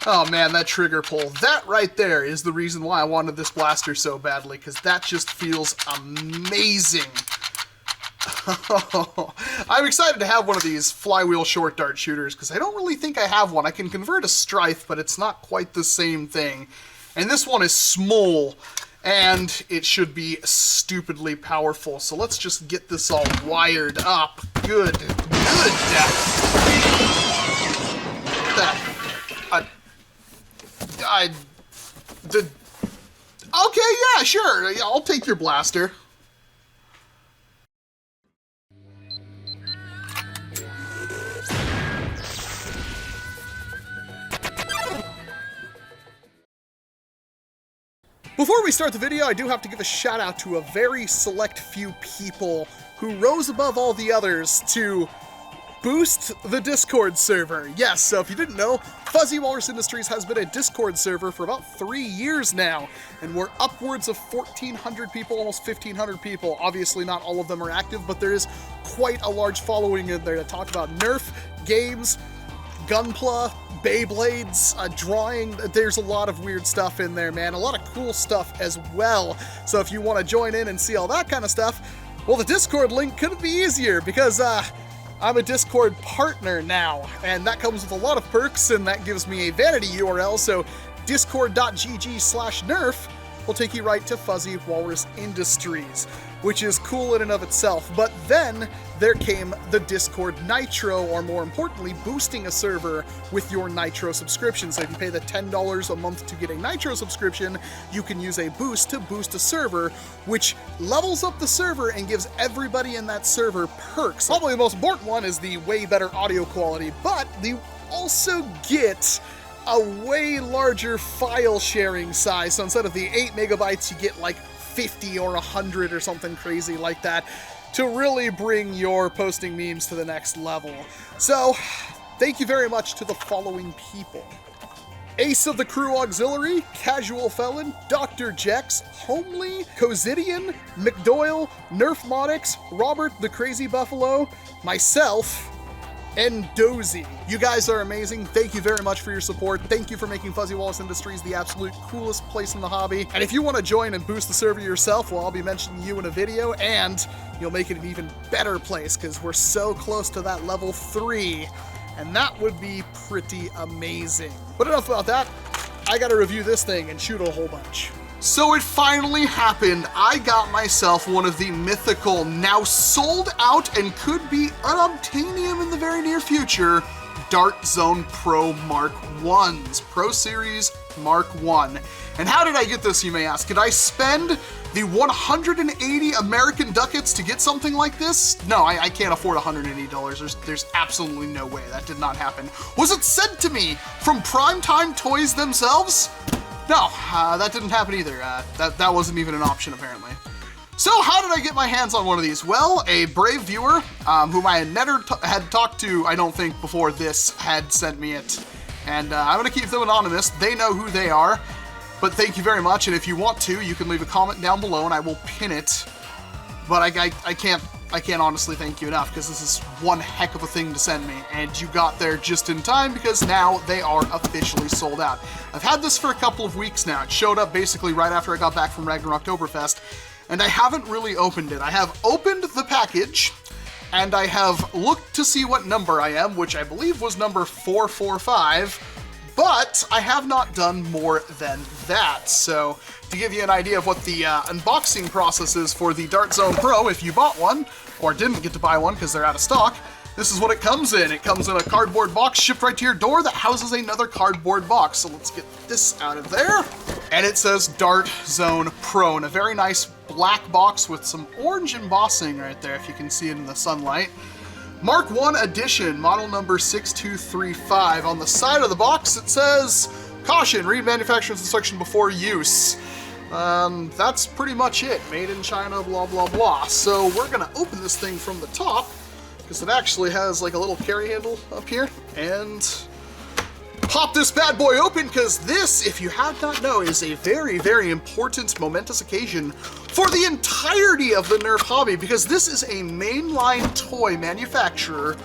Oh man, that trigger pull. That right there is the reason why I wanted this blaster so badly, because that just feels amazing. I'm excited to have one of these flywheel short dart shooters, because I don't really think I have one. I can convert a Strife, but it's not quite the same thing. And this one is small, and it should be stupidly powerful. So let's just get this all wired up. Good. Okay, yeah, sure. I'll take your blaster. Before we start the video, I do have to give a shout out to a very select few people who rose above all the others to boost the Discord server. Yes, so if you didn't know, Fuzzy Walrus Industries has been a Discord server for about 3 years now, and we're upwards of 1,400 people, almost 1,500 people. Obviously not all of them are active, but there is quite a large following in there to talk about Nerf, games, Gunpla, Beyblades, drawing. There's a lot of weird stuff in there, man. A lot of cool stuff as well. So if you want to join in and see all that kind of stuff, well, the Discord link couldn't be easier, because I'm a Discord partner now, and that comes with a lot of perks, and that gives me a vanity URL, so discord.gg/nerf will take you right to Fuzzy Walrus Industries, which is cool in and of itself. But then there came the Discord Nitro, or more importantly, boosting a server with your Nitro subscription. So if you pay the $10 a month to get a Nitro subscription, you can use a boost to boost a server, which levels up the server and gives everybody in that server perks. Probably the most important one is the way better audio quality, but you also get a way larger file sharing size. So instead of the 8 megabytes, you get like 50 or 100 or something crazy like that, to really bring your posting memes to the next level. So, thank you very much to the following people: Ace of the Crew Auxiliary, Casual Felon, Dr. Jex, Homely, Cozidian, McDoyle, Nerf Modix, Robert the Crazy Buffalo, myself, and Dozy. You guys are amazing. Thank you very much for your support. Thank you for making Fuzzy Walrus Industries the absolute coolest place in the hobby. And if you want to join and boost the server yourself, well, I'll be mentioning you in a video, and you'll make it an even better place, because we're so close to that level 3, and that would be pretty amazing. But enough about that. I gotta review this thing and shoot a whole bunch. So it finally happened. I got myself one of the mythical, now sold out and could be unobtainium in the very near future, Dart Zone Pro Mark 1s. Pro Series Mark 1. And how did I get this, you may ask? Did I spend the 180 American ducats to get something like this? No, I can't afford $180. There's absolutely no way. That did not happen. Was it sent to me from Primetime Toys themselves? No, that didn't happen either. That wasn't even an option, apparently. So how did I get my hands on one of these? Well, a brave viewer, whom I had never had talked to, I don't think, before this, had sent me it. And I'm gonna keep them anonymous. They know who they are. But thank you very much, and if you want to, you can leave a comment down below and I will pin it. But I can't honestly thank you enough, because this is one heck of a thing to send me, and you got there just in time, because now they are officially sold out. I've had this for a couple of weeks now. It showed up basically right after I got back from Ragnarok Oktoberfest, and I haven't really opened it. I have opened the package, and I have looked to see what number I am, which I believe was number 445, but I have not done more than that. So to give you an idea of what the unboxing process is for the Dart Zone Pro, if you bought one, or didn't get to buy one because they're out of stock, this is what it comes in. It comes in a cardboard box shipped right to your door that houses another cardboard box. So let's get this out of there. And it says Dart Zone Pro in a very nice black box with some orange embossing right there, if you can see it in the sunlight. Mark 1 edition, model number 6235. On the side of the box it says, "Caution, read manufacturer's instruction before use." That's pretty much it. Made in China, blah, blah, blah. So we're gonna open this thing from the top, because it actually has like a little carry handle up here, and pop this bad boy open, because this, if you had not known, is a very, very important, momentous occasion for the entirety of the Nerf hobby, because this is a mainline toy manufacturer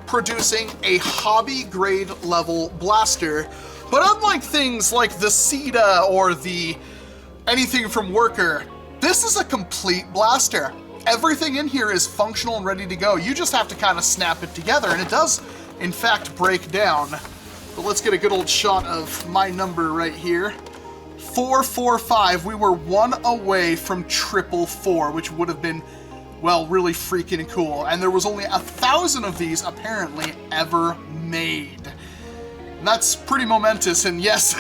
producing a hobby grade level blaster. But unlike things like the Sita or the anything from Worker, this is a complete blaster. Everything in here is functional and ready to go. You just have to kind of snap it together, and it does, in fact, break down. But let's get a good old shot of my number right here. 445. We were one away from 444, which would have been, well, really freaking cool. And there was only 1,000 of these, apparently, ever made. And that's pretty momentous, and yes,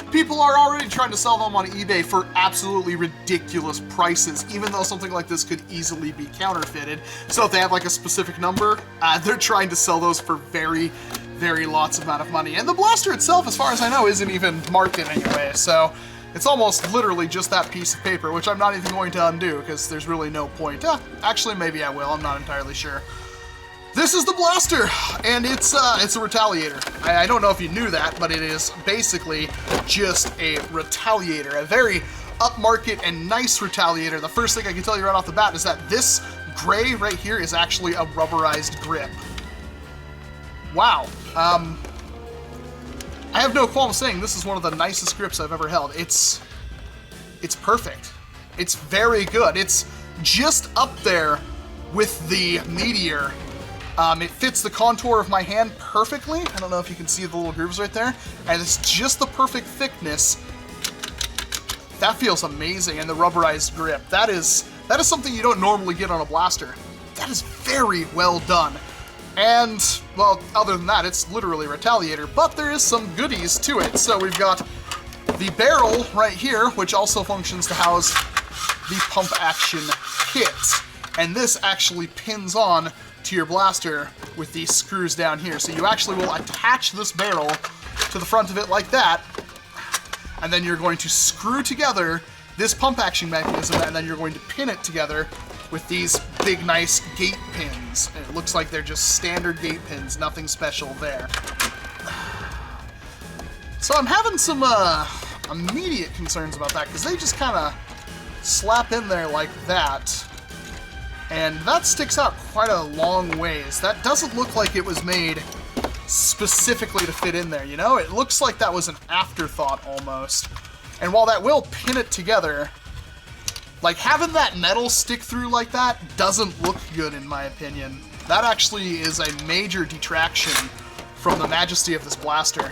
people are already trying to sell them on eBay for absolutely ridiculous prices, even though something like this could easily be counterfeited. So if they have like a specific number, they're trying to sell those for very, very lots amount of money. And the blaster itself, as far as I know, isn't even marked in any way, so it's almost literally just that piece of paper, which I'm not even going to undo, because there's really no point. Actually, maybe I will, I'm not entirely sure. This is the blaster, and it's a retaliator. I don't know if you knew that, but it is basically just a retaliator, a very upmarket and nice retaliator. The first thing I can tell you right off the bat is that this gray right here is actually a rubberized grip. Wow. I have no qualm saying this is one of the nicest grips I've ever held. It's perfect. It's very good. It's just up there with the Meteor. It fits the contour of my hand perfectly. I don't know if you can see the little grooves right there. And it's just the perfect thickness. That feels amazing. And the rubberized grip. That is something you don't normally get on a blaster. That is very well done. And, well, other than that, it's literally Retaliator. But there is some goodies to it. So we've got the barrel right here, which also functions to house the pump action kit. And this actually pins on to your blaster with these screws down here. So you actually will attach this barrel to the front of it like that, and then you're going to screw together this pump action mechanism, and then you're going to pin it together with these big, nice gate pins. And it looks like they're just standard gate pins, nothing special there. So I'm having some immediate concerns about that, because they just kind of slap in there like that. And that sticks out quite a long ways. That doesn't look like it was made specifically to fit in there, you know? It looks like that was an afterthought almost. And while that will pin it together, like having that metal stick through like that doesn't look good in my opinion. That actually is a major detraction from the majesty of this blaster.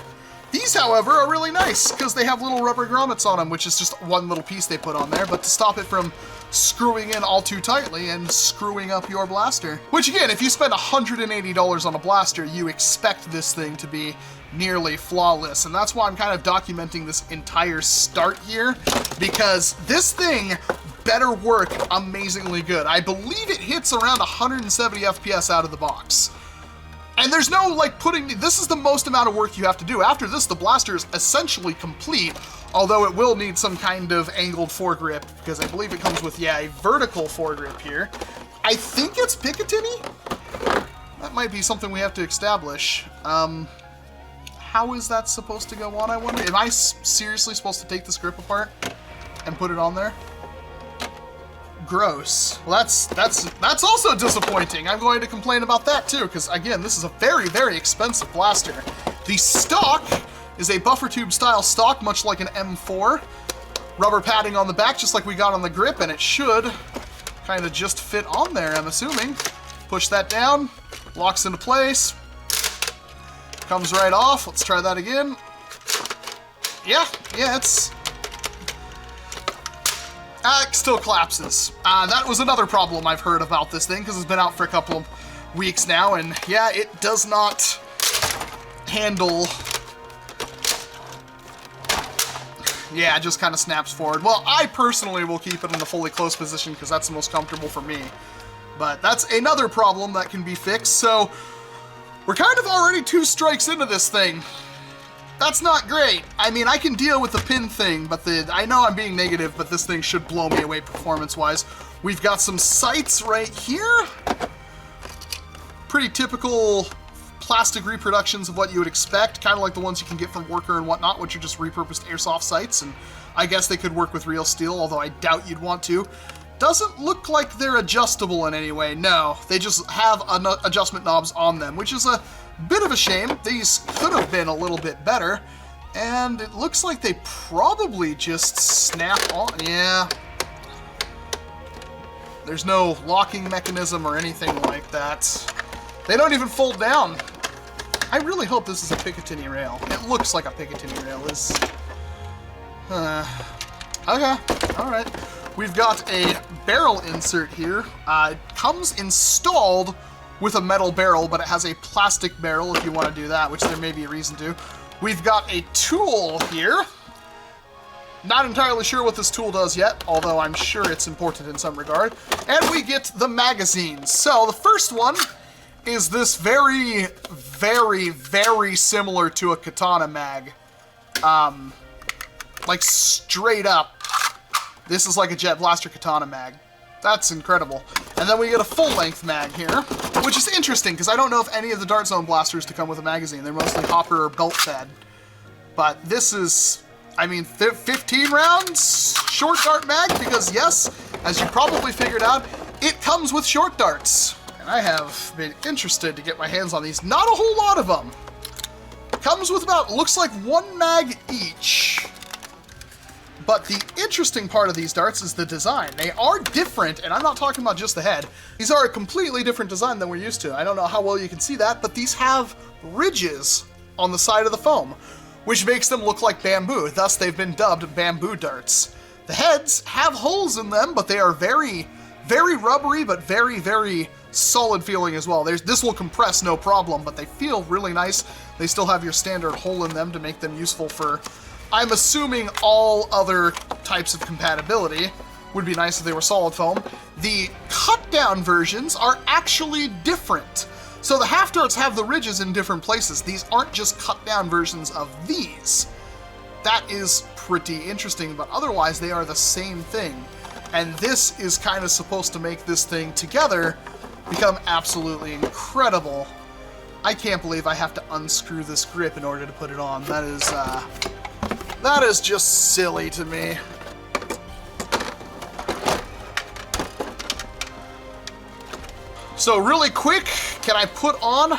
These, however, are really nice because they have little rubber grommets on them, which is just one little piece they put on there, but to stop it from screwing in all too tightly and screwing up your blaster. Which again, if you spend $180 on a blaster, you expect this thing to be nearly flawless, and that's why I'm kind of documenting this entire start here, because this thing better work amazingly good. I believe it hits around 170 FPS out of the box. And there's no, like, this is the most amount of work you have to do. After this, the blaster is essentially complete, although it will need some kind of angled foregrip, because I believe it comes with, yeah, a vertical foregrip here. I think it's Picatinny? That might be something we have to establish. How is that supposed to go on, I wonder? Am I seriously supposed to take this grip apart and put it on there? Gross. Well, that's also disappointing. I'm going to complain about that too, because again, this is a very, very expensive blaster. The stock is a buffer tube style stock, much like an M4. Rubber padding on the back, just like we got on the grip, and it should kind of just fit on there, I'm assuming. Push that down, locks into place, comes right off. Let's try that again. Yeah, it's... it still collapses. That was another problem I've heard about this thing, because it's been out for a couple of weeks now, and yeah, it does not handle... Yeah, it just kind of snaps forward. Well, I personally will keep it in the fully closed position, because that's the most comfortable for me. But that's another problem that can be fixed, so we're kind of already 2 strikes into this thing. That's not great. I mean, I can deal with the pin thing, but I know I'm being negative, but this thing should blow me away performance-wise. We've got some sights right here. Pretty typical plastic reproductions of what you would expect, kind of like the ones you can get from Worker and whatnot, which are just repurposed airsoft sights, and I guess they could work with real steel, although I doubt you'd want to. doesn't look like they're adjustable in any way. No, they just have adjustment knobs on them, which is a bit of a shame. These could have been a little bit better, and it looks like they probably just snap on. Yeah. There's no locking mechanism or anything like that. They don't even fold down. I really hope this is a Picatinny rail. It looks like a Picatinny rail. Okay, alright. We've got a barrel insert here. It comes installed with a metal barrel, but it has a plastic barrel if you want to do that, which there may be a reason to. We've got a tool here. Not entirely sure what this tool does yet, although I'm sure it's important in some regard. And we get the magazines. So the first one is this very, very, very similar to a katana mag. Like straight up, this is like a Jet Blaster katana mag. That's incredible. And then we get a full-length mag here, which is interesting because I don't know if any of the Dart Zone blasters to come with a magazine. They're mostly hopper or belt fed. But this is, I mean, 15 rounds short dart mag because yes, as you probably figured out, it comes with short darts. And I have been interested to get my hands on these. Not a whole lot of them. Comes with about, looks like 1 mag each. But the interesting part of these darts is the design. They are different, and I'm not talking about just the head. These are a completely different design than we're used to. I don't know how well you can see that, but these have ridges on the side of the foam, which makes them look like bamboo. Thus, they've been dubbed bamboo darts. The heads have holes in them, but they are very, very rubbery, but very, very solid feeling as well. This will compress no problem, but they feel really nice. They still have your standard hole in them to make them useful for, I'm assuming, all other types of compatibility. Would be nice if they were solid foam. The cut-down versions are actually different. So the half darts have the ridges in different places. These aren't just cut-down versions of these. That is pretty interesting, but otherwise they are the same thing. And this is kind of supposed to make this thing together become absolutely incredible. I can't believe I have to unscrew this grip in order to put it on. That is just silly to me. So really quick, can I put on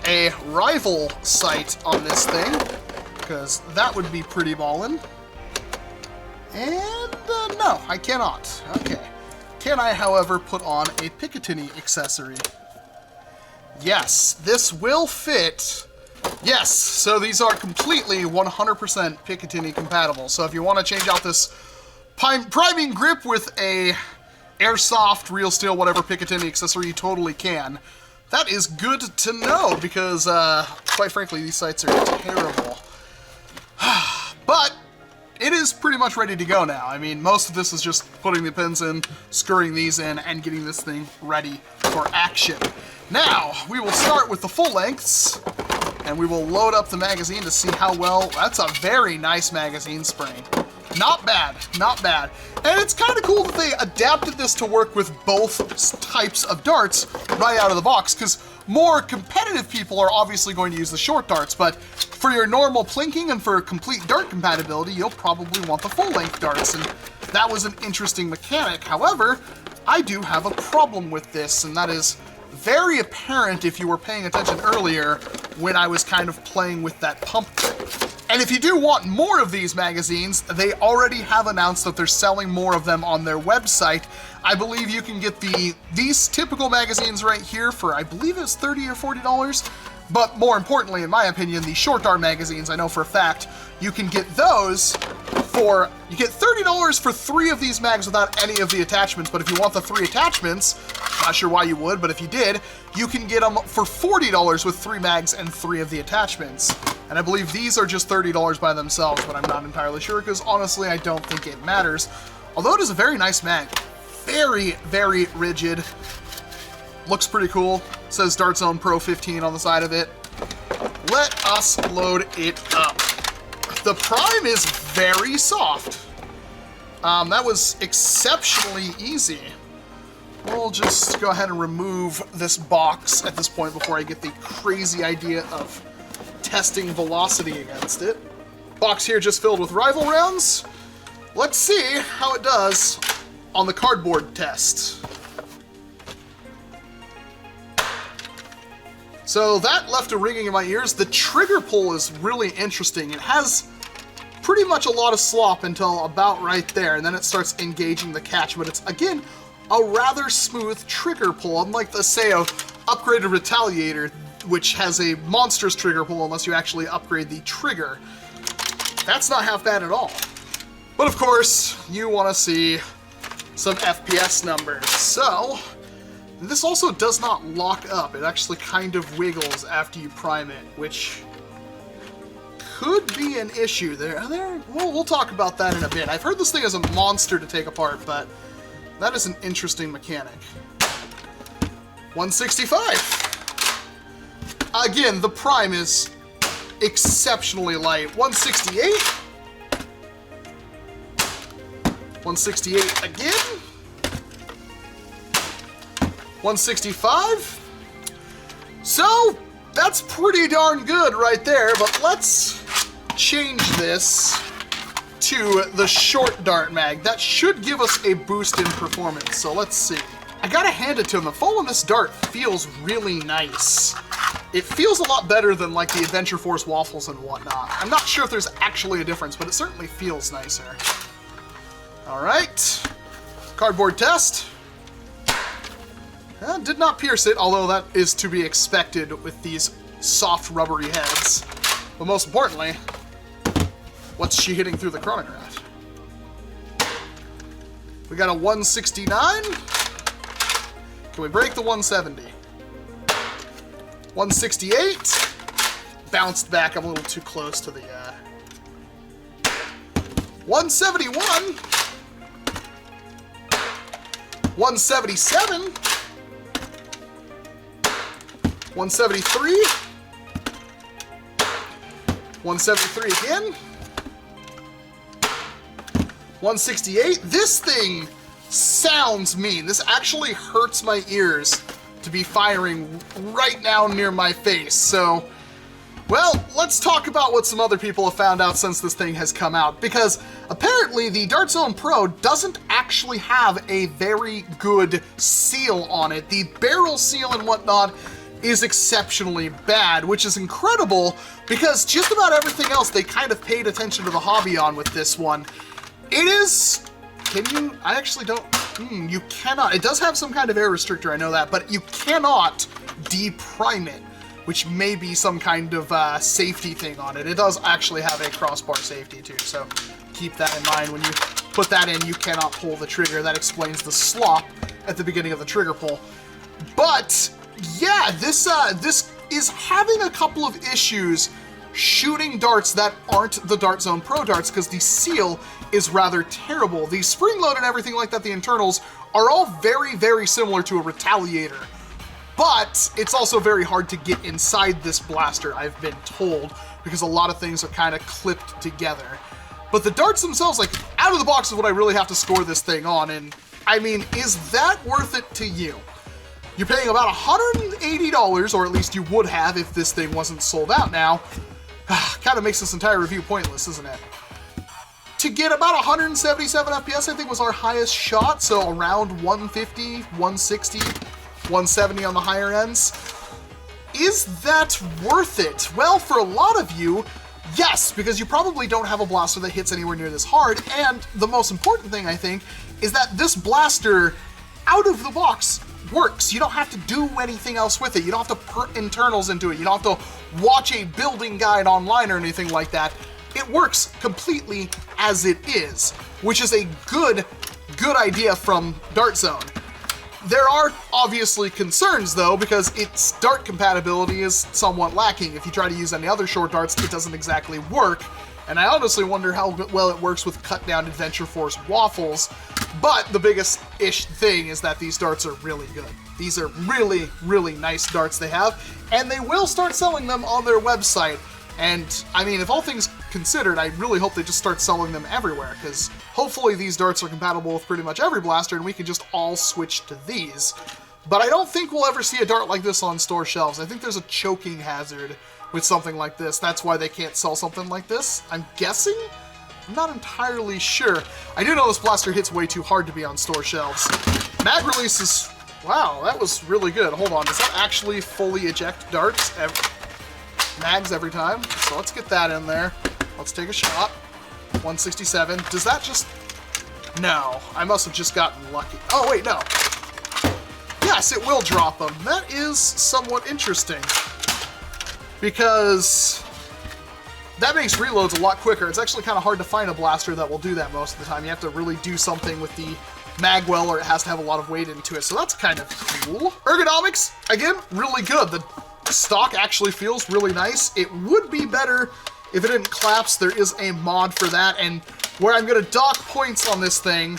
a rival sight on this thing? Because that would be pretty ballin'. And no, I cannot. Okay. Can I, however, put on a Picatinny accessory? Yes, this will fit. Yes, so these are completely 100% Picatinny compatible. So if you want to change out this priming grip with a airsoft, real steel, whatever Picatinny accessory, you totally can. That is good to know because, quite frankly, these sights are terrible. But it is pretty much ready to go now. I mean, most of this is just putting the pins in, screwing these in, and getting this thing ready for action. Now, we will start with the full lengths, and we will load up the magazine to see how well. That's a very nice magazine spring. Not bad, not bad. And it's kind of cool that they adapted this to work with both types of darts right out of the box, because more competitive people are obviously going to use the short darts, but for your normal plinking and for complete dart compatibility, you'll probably want the full-length darts, and that was an interesting mechanic. However, I do have a problem with this, and that is very apparent if you were paying attention earlier when I was kind of playing with that pump grip. And if you do want more of these magazines, they already have announced that they're selling more of them on their website. I believe you can get these typical magazines right here for, I believe it's $30 or $40. But more importantly, in my opinion, the short dart magazines, I know for a fact, you can get those for, you get $30 for 3 of these mags without any of the attachments, but if you want the 3 attachments, not sure why you would, but if you did, you can get them for $40 with 3 mags and 3 of the attachments. And I believe these are just $30 by themselves, but I'm not entirely sure, because honestly, I don't think it matters. Although it is a very nice mag. Very, very rigid. Looks pretty cool. Says Dart Zone Pro 15 on the side of it. Let us load it up. The prime is very soft. That was exceptionally easy. We'll just go ahead and remove this box at this point before I get the crazy idea of testing velocity against it. Box here just filled with rival rounds. Let's see how it does on the cardboard test. So that left a ringing in my ears. The trigger pull is really interesting. It has pretty much a lot of slop until about right there, and then it starts engaging the catch, but it's, again, a rather smooth trigger pull, unlike the, say, a upgraded Retaliator, which has a monstrous trigger pull unless you actually upgrade the trigger. That's not half bad at all. But of course, you want to see some FPS numbers. So, this also does not lock up. It actually kind of wiggles after you prime it, which could be an issue there. We'll talk about that in a bit. I've heard this thing is a monster to take apart, but that is an interesting mechanic. 165. Again, the prime is exceptionally light. 168. 168 again. 165. So, that's pretty darn good right there, but let's change this to the short dart mag. That should give us a boost in performance, so let's see. I gotta hand it to him, the foam on this dart feels really nice. It feels a lot better than like the Adventure Force waffles and whatnot. I'm not sure if there's actually a difference, but it certainly feels nicer. Alright, cardboard test. Did not pierce it, although that is to be expected with these soft rubbery heads. But most importantly, what's she hitting through the chronograph? We got a 169. Can we break the 170? 168. Bounced back, I'm a little too close to the 171. 177. 173. 173 again. 168. This thing sounds mean. This actually hurts my ears to be firing right now near my face. So, well, let's talk about what some other people have found out since this thing has come out. Because apparently the Dart Zone Pro doesn't actually have a very good seal on it. The barrel seal and whatnot is exceptionally bad, which is incredible because just about everything else they kind of paid attention to the hobby on with this one. It is, I actually don't, you cannot, it does have some kind of air restrictor, I know that, but you cannot deprime it, which may be some kind of safety thing on it. It does actually have a crossbar safety too, so keep that in mind. When you put that in, you cannot pull the trigger. That explains the slop at the beginning of the trigger pull. But yeah, this is having a couple of issues shooting darts that aren't the Dart Zone Pro darts because the seal is rather terrible. The spring load and everything like that, the internals, are all very, very similar to a Retaliator. But it's also very hard to get inside this blaster, I've been told, because a lot of things are kind of clipped together. But the darts themselves, like, out of the box is what I really have to score this thing on, and I mean, is that worth it to you? You're paying about $180, or at least you would have if this thing wasn't sold out now. Kind of makes this entire review pointless, isn't it? To get about 177 FPS, I think was our highest shot, so around 150, 160, 170 on the higher ends. Is that worth it? Well, for a lot of you, yes, because you probably don't have a blaster that hits anywhere near this hard, and the most important thing, I think, is that this blaster, out of the box, works. You don't have to do anything else with it. You don't have to put internals into it. You don't have to watch a building guide online or anything like that. It works completely as it is, which is a good idea from Dart Zone. There are obviously concerns though, because its dart compatibility is somewhat lacking. If you try to use any other short darts, it doesn't exactly work. And I honestly wonder how well it works with cut down Adventure Force waffles. But the biggest-ish thing is that these darts are really good. These are really, really nice darts they have, and they will start selling them on their website. And, I mean, if all things considered, I really hope they just start selling them everywhere, because hopefully these darts are compatible with pretty much every blaster, and we can just all switch to these. But I don't think we'll ever see a dart like this on store shelves. I think there's a choking hazard with something like this. That's why they can't sell something like this, I'm guessing? I'm not entirely sure. I do know this blaster hits way too hard to be on store shelves. Mag release is, wow, that was really good. Hold on, does that actually fully eject darts? Mags every time? So let's get that in there. Let's take a shot. 167. Does that just... No, I must have just gotten lucky. Oh, wait, no. Yes, it will drop them. That is somewhat interesting. Because that makes reloads a lot quicker. It's actually kind of hard to find a blaster that will do that most of the time. You have to really do something with the mag well, or it has to have a lot of weight into it. So that's kind of cool. Ergonomics, again, really good. The stock actually feels really nice. It would be better if it didn't collapse. There is a mod for that, and where I'm going to dock points on this thing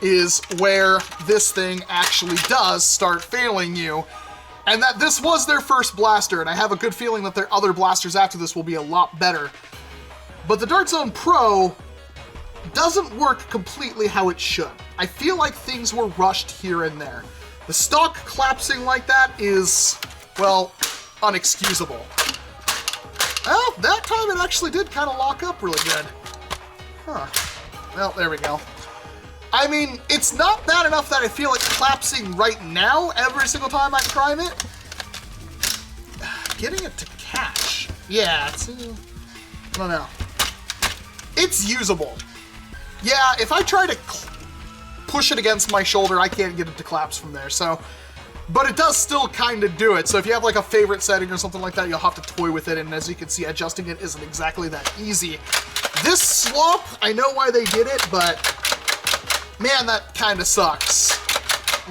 is where this thing actually does start failing you. And that this was their first blaster, and I have a good feeling that their other blasters after this will be a lot better. But the Dart Zone Pro doesn't work completely how it should. I feel like things were rushed here and there. The stock collapsing like that is, well, unexcusable. Well, that time it actually did kind of lock up really good. Huh. Well, there we go. I mean, it's not bad enough that I feel it collapsing right now every single time I prime it. Getting it to catch. Yeah, it's... I don't know. It's usable. Yeah, if I try to push it against my shoulder, I can't get it to collapse from there, so... But it does still kind of do it, so if you have like a favorite setting or something like that, you'll have to toy with it, and as you can see, adjusting it isn't exactly that easy. This slop, I know why they did it, but... Man, that kind of sucks.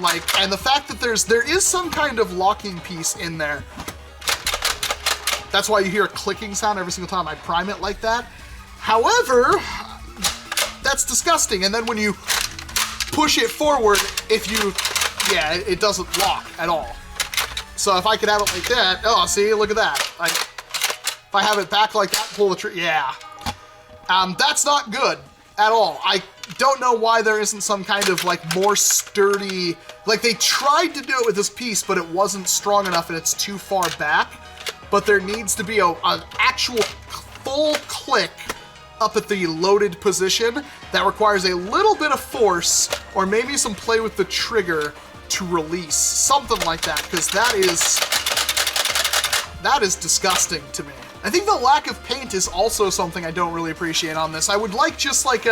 Like, and the fact that there is some kind of locking piece in there. That's why you hear a clicking sound every single time I prime it like that. However, that's disgusting. And then when you push it forward, yeah, it doesn't lock at all. So if I could have it like that, oh, see, look at that. Like, if I have it back like that, pull the trigger, yeah. That's not good at all. I don't know why there isn't some kind of like more sturdy, like they tried to do it with this piece, but it wasn't strong enough and it's too far back. But there needs to be an actual full click up at the loaded position that requires a little bit of force or maybe some play with the trigger to release. Something like that, because that is disgusting to me. I think the lack of paint is also something I don't really appreciate on this. I would like just like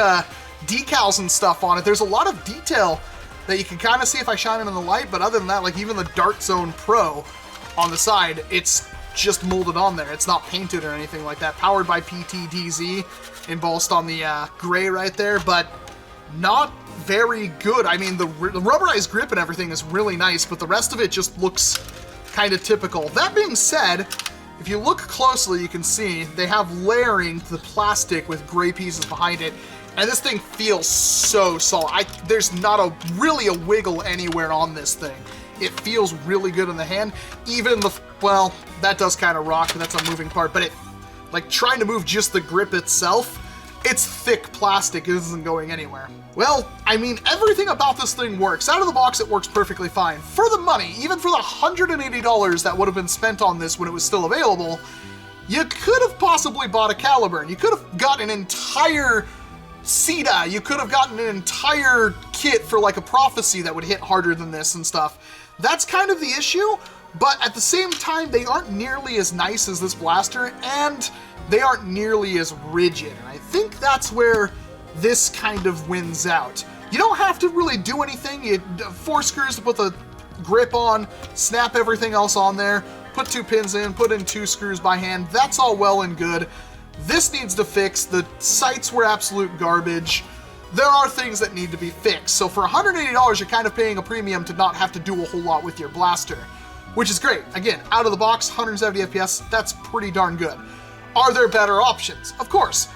decals and stuff on it. There's a lot of detail that you can kind of see if I shine it in the light, but other than that, like even the Dart Zone Pro on the side, it's just molded on there. It's not painted or anything like that. Powered by PTDZ, embossed on the gray right there, but not very good. I mean, the rubberized grip and everything is really nice, but the rest of it just looks kind of typical. That being said, if you look closely, you can see they have layering to the plastic with gray pieces behind it, and this thing feels so solid. There's not really a wiggle anywhere on this thing. It feels really good in the hand. Even well, that does kind of rock, but that's a moving part, but like trying to move just the grip itself, it's thick plastic, it isn't going anywhere. Well, I mean, everything about this thing works. Out of the box, it works perfectly fine. For the money, even for the $180 that would have been spent on this when it was still available, you could have possibly bought a Caliburn. You could have got an entire Sita. You could have gotten an entire kit for like a Prophecy that would hit harder than this and stuff. That's kind of the issue, but at the same time, they aren't nearly as nice as this blaster, and they aren't nearly as rigid. And I think that's where this kind of wins out. You don't have to really do anything. You 4 screws to put the grip on, snap everything else on there, put 2 pins in, put in 2 screws by hand. That's all well and good. This needs to fix. The sights were absolute garbage. There are things that need to be fixed. So for $180, you're kind of paying a premium to not have to do a whole lot with your blaster, which is great. Again, out of the box, 170 FPS, that's pretty darn good. Are there better options? Of course.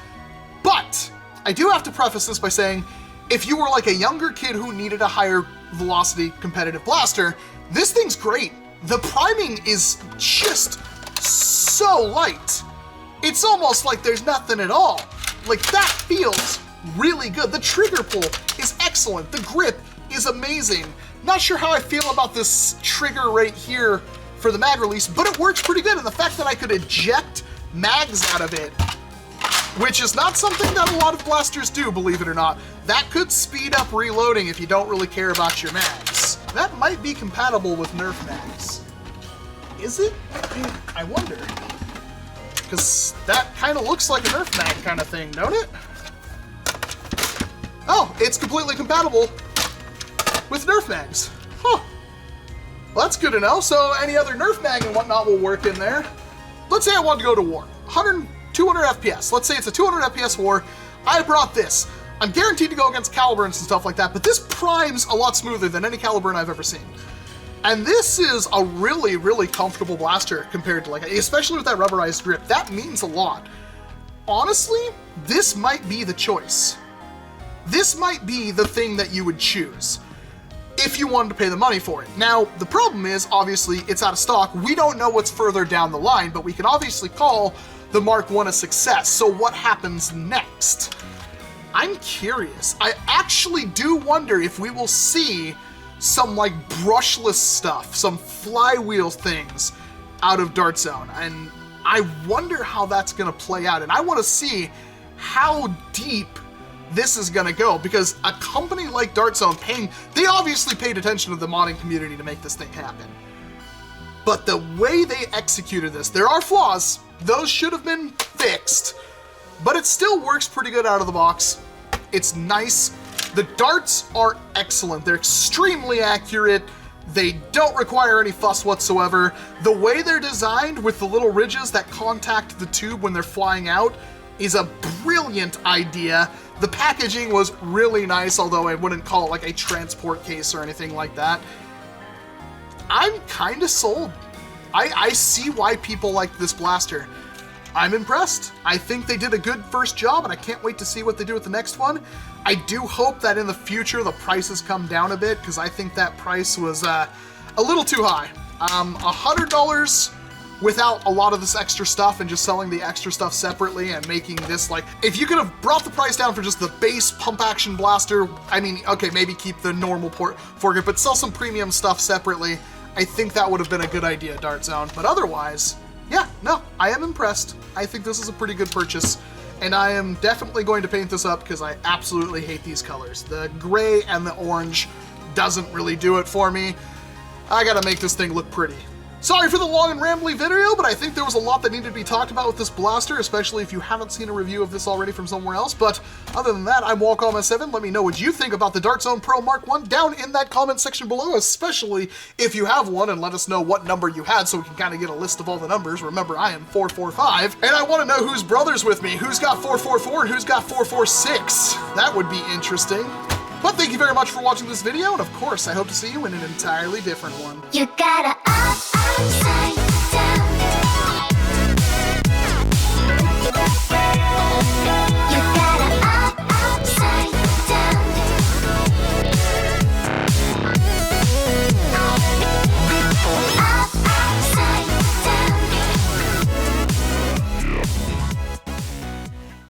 But I do have to preface this by saying, if you were like a younger kid who needed a higher velocity competitive blaster, this thing's great. The priming is just so light. It's almost like there's nothing at all. Like, that feels really good. The trigger pull is excellent. The grip is amazing. Not sure how I feel about this trigger right here for the mag release, but it works pretty good. And the fact that I could eject mags out of it which is not something that a lot of blasters do, believe it or not. That could speed up reloading if you don't really care about your mags. That might be compatible with Nerf mags. Is it? I wonder. Because that kind of looks like a Nerf mag kind of thing, don't it? Oh, it's completely compatible with Nerf mags. Huh. Well, that's good to know. So any other Nerf mag and whatnot will work in there. Let's say I want to go to war. 200 FPS. Let's say it's a 200 FPS war. I brought this. I'm guaranteed to go against Caliburns and stuff like that, but this primes a lot smoother than any Caliburn I've ever seen. And this is a really, really comfortable blaster compared to, like, especially with that rubberized grip. That means a lot. Honestly, this might be the choice. This might be the thing that you would choose if you wanted to pay the money for it. Now, the problem is, obviously, it's out of stock. We don't know what's further down the line, but we can obviously call the Mark I a success. So what happens next? I'm curious. I actually do wonder if we will see some, like, brushless stuff, some flywheel things out of Dart Zone. And I wonder how that's gonna play out. And I wanna see how deep this is gonna go, because a company like Dart Zone they obviously paid attention to the modding community to make this thing happen. But the way they executed this, there are flaws. Those should have been fixed, but it still works pretty good out of the box. It's nice. The darts are excellent. They're extremely accurate. They don't require any fuss whatsoever. The way they're designed with the little ridges that contact the tube when they're flying out is a brilliant idea. The packaging was really nice, although I wouldn't call it like a transport case or anything like that. I'm kind of sold. I see why people like this blaster. I'm impressed. I think they did a good first job, and I can't wait to see what they do with the next one. I do hope that in the future the prices come down a bit, because I think that price was a little too high. $100 without a lot of this extra stuff and just selling the extra stuff separately and making this, like, if you could have brought the price down for just the base pump action blaster, I mean, okay, maybe keep the normal foregrip, but sell some premium stuff separately. I think that would have been a good idea, Dart Zone. But otherwise, yeah, no, I am impressed. I think this is a pretty good purchase, and I am definitely going to paint this up because I absolutely hate these colors. The gray and the orange doesn't really do it for me. I gotta make this thing look pretty. Sorry for the long and rambly video, but I think there was a lot that needed to be talked about with this blaster, especially if you haven't seen a review of this already from somewhere else. But other than that, I'm Walcom S7. Let me know what you think about the Dart Zone Pro Mark I down in that comment section below, especially if you have one, and let us know what number you had so we can kind of get a list of all the numbers. Remember, I am 445, and I want to know who's brothers with me, who's got 444 and who's got 446. That would be interesting. But thank you very much for watching this video, and of course, I hope to see you in an entirely different one. You gotta